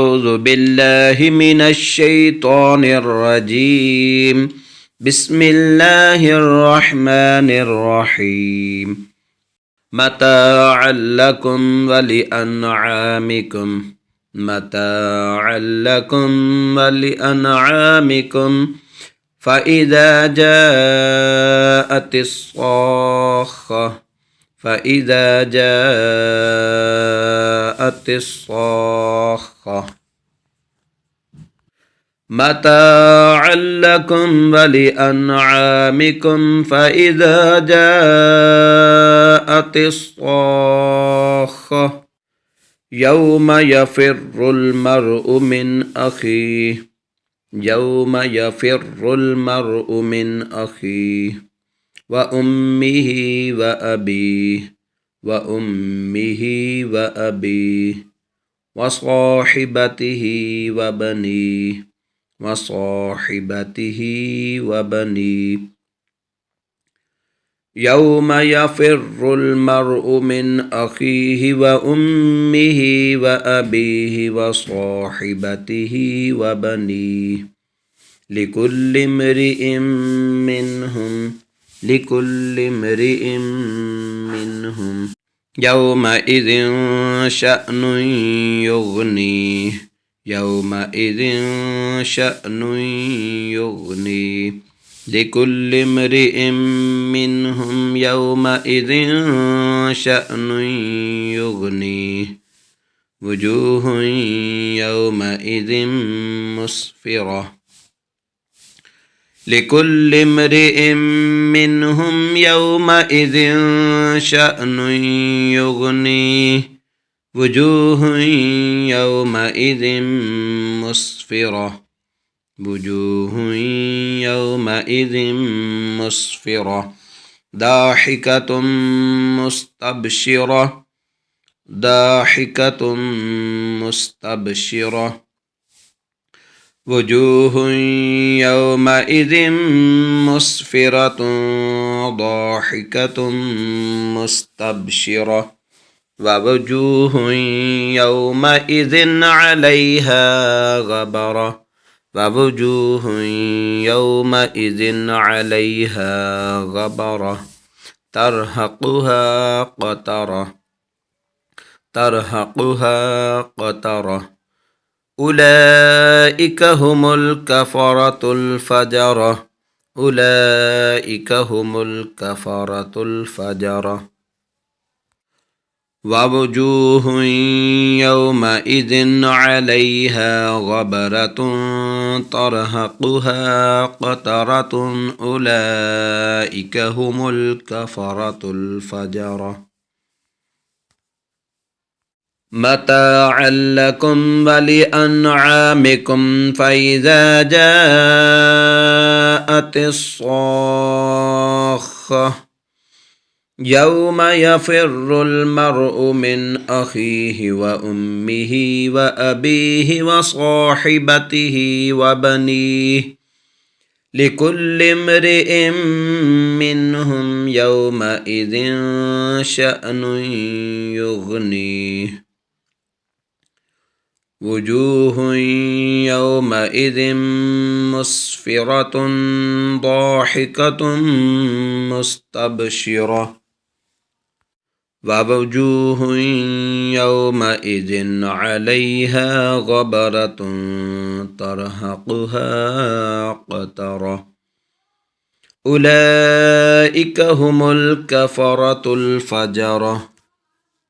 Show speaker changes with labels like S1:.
S1: أعوذ بالله من الشيطان الرجيم. بسم الله الرحمن الرحيم. متاعا لكم ولأنعامكم متاعا لكم ولأنعامكم فإذا جاءت الصاخة متاعا لكم ولأنعامكم فإذا جاءت الصاخة يوم يفر المرء من أخيه وأمه وأبيه وصاحبته وبنيه يوم يفر المرء من أخيه وأمه وأبيه وصاحبته وبنيه لكل امرئ منهم يومئذ شأن يغنيه لكل امرئ منهم يومئذ شأن يغنيه وجوه يومئذ مسفرة لكل امرئ منهم يومئذ شأن يغنيه وجوه يومئذ مسفرة ضاحكة مستبشرة وجوه يومئذ مسفرة ضاحكة مستبشرة ووجوه يومئذ عليها غبرة ترهقها قترة أولئك هم الكفرة الفجرة ووجوه يومئذ عليها غبرة ترهقها قترة أولئك هم الكفرة الفجرة متاعا لكم ولأنعامكم فإذا جاءت الصاخة يوم يفر المرء من أخيه وأمه وأبيه وصاحبته وبنيه لكل امرئ منهم يومئذ شأن يغنيه وجوه يومئذ مسفرة ضاحكة مستبشرة ووجوه يومئذ عليها غبرة ترهقها قترة أولئك هم الكفرة الفجرة